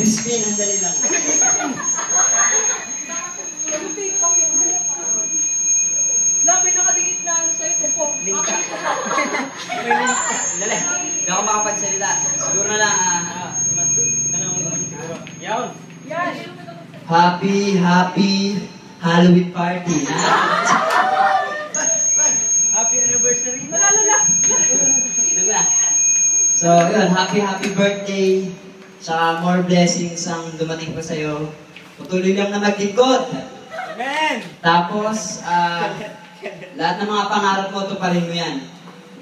Crispin, ang dali lang. Labi nakadikit na ano sa'yo, po. Dali. Hindi ako makapagsalita. Siguro na lang, Yawn. Yan. Happy Halloween party. Happy anniversary. Malalala. Diba? So, yun, happy birthday. Saka more blessings ang dumating pa sa'yo. Patuloy lang na maglingkod. Amen! Tapos, lahat ng mga pangarap mo, tuparin mo yan.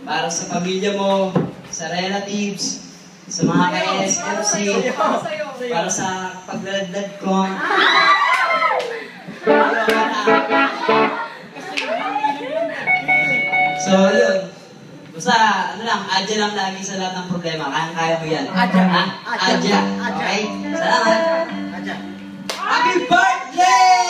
Para sa pamilya mo, sa relatives, sa mga ka-SFC, para sa paglaladlad ko. So, yun. Basta, ano lang, adya lang lagi sa lahat ng problema. Kaya mo yan. Adya. Ha? Adya. Okay? Salamat. Adya. Happy birthday!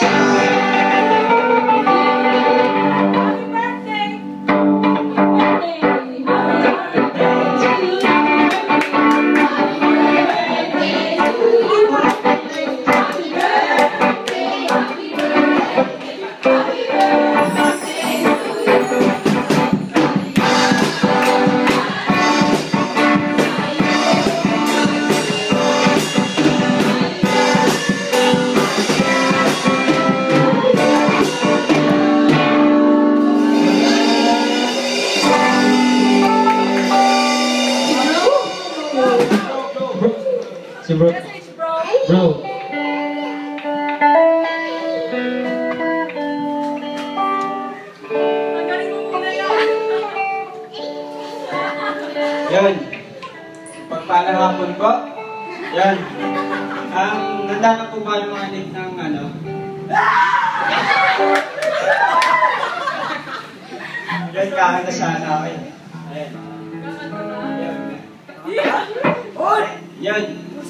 Si bro. Message, bro. Bro. Ang galing mo muna yan. Yan. Pagpalang hapon po. Yan. Nanda na po ba yung mga link ng ano? Yan, kakanta sana ako eh. Ayan. Yan.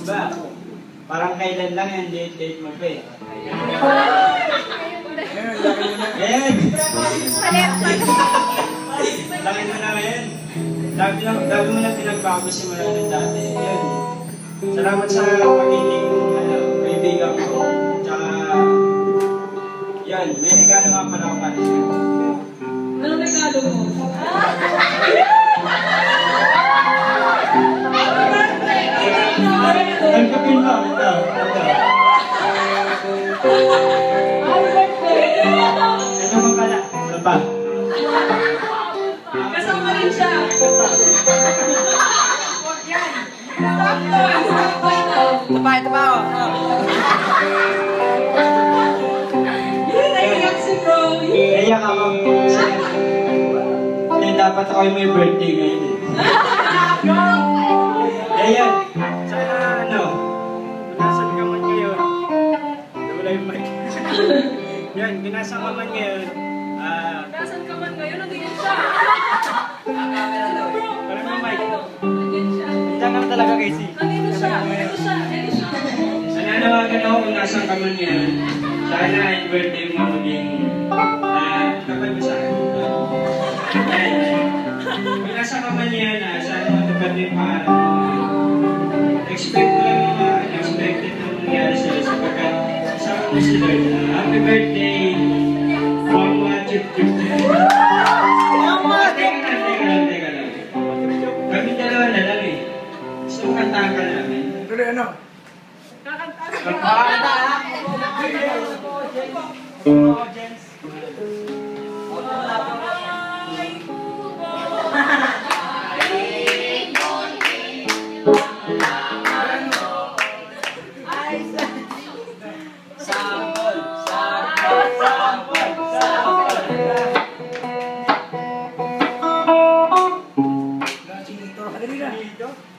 Diba? Parang kailan lang yan, date mo pa eh. Ayan. Laki mo na ngayon. Dami mo na pinagbago simula ng dati. Yan. Salamat sa pagiging kaibigan ko. Tsaka, yan, may regalo nga pala ako para sa'yo. Anong regalo mo? Ang kapil mo, ito. Ito ba pala? Ano ba? Kasama rin siya. Huwag yan. Sakto. Ito pa, Naiiyak si bro. Naiyak ako. Kasi dapat ako yung may birthday ngayon eh. Ayan. Sana ano, nasan ka man ngayon. Wala yung mic. Yan, binasan ka man ngayon. Nasaan ka man ngayon? Nandito siya. Parang may mic. Nandito siya. Diyan ka talaga kasi. Nandito siya. Nandito siya. Nandito siya. Nananawagan ako kung nasan ka man ngayon. Sana yung birthday mo maging kapal mo sa akin. Kung nasa ka man yan, sana matupad mo yung pangarap mo. Expect ko lang mga unexpected na mangyari sa'yo sapagkat kasama mo si Lord. Happy birthday! Mama Chip Chip. Teka lang. Kami dalawa na lang eh. Gusto mo kantahan ka namin. Tuloy ano? Kakanta! James.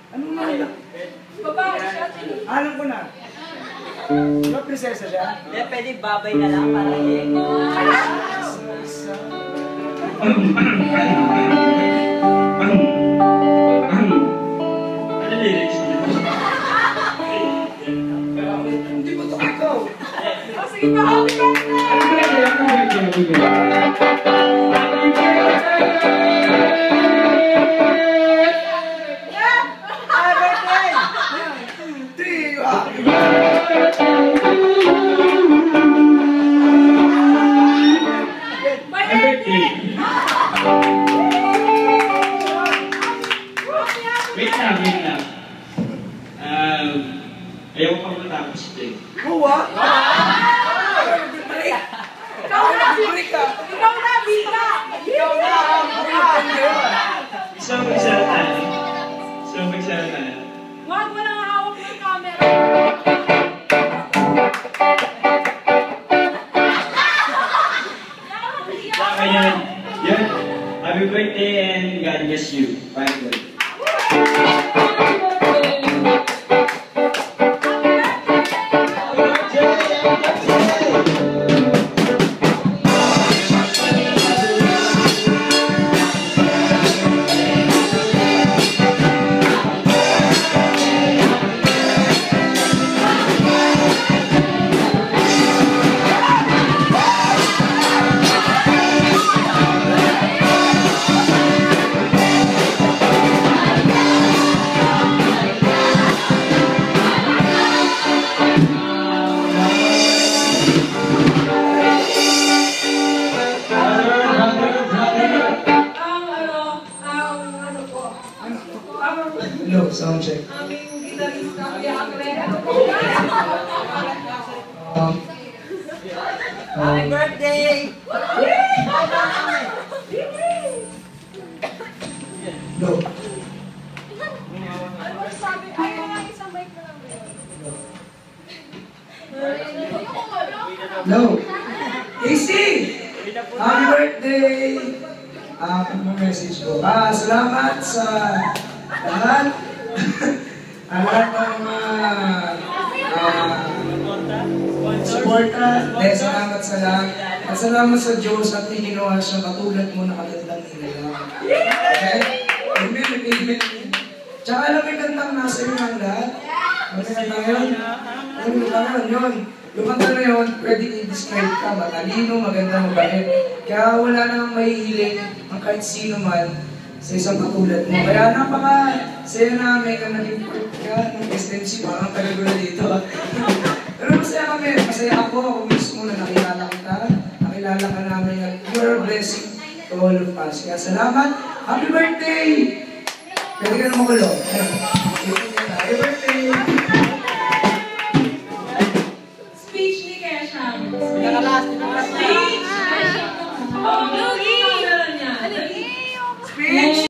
Anong nila? Babae siya. Alam ko na. Diba prinsesa siya? Hindi, pwede babay na lang para hindi. Ano lyrics niya? Hindi ba ito ikaw? Sige pa, happy birthday! Three, Ikaw na, Bika! Ikaw na, Bika! Ikaw na! Gusto mo magsalita? Gusto mo magsalita? Wag mo nang hawak ng camera. Saka yan. Yan. Happy birthday and God bless you. Finally. Hello, sound check. Aming gitarista, Kuya Akle. Happy birthday! Hello. Ano ba sabi? Ay, mga isang mic na lang. Hello. Casey! Happy birthday! Ano message ko? Salamat sa lahat. Lahat ng mga suporta. Dahil salamat sa lahat. At salamat sa Diyos at may ginawa siya katulad mo na kagandang inilang. Okay? Amen, amen. Tsaka alam mo yung kantang nasa iyo ng lahat? Ano yung kantang yun? Ano yung kantang yun? Yung kanta na yun, pwede i-describe ka, matalino, maganda, mabait. Kaya wala namang mahihiling ang kahit sino man sa isang katulad mo. Kaya napaka-saya namin na naging part ka ng SMC, parang tagal-gula dito. Pero masaya kami, masaya ako mismo na nakilala kita, nakilala ka namin na you're a blessing to all of us. Kaya salamat, happy birthday! Pwede ka na magulo. Happy birthday! Speech ni Kesha. Speech.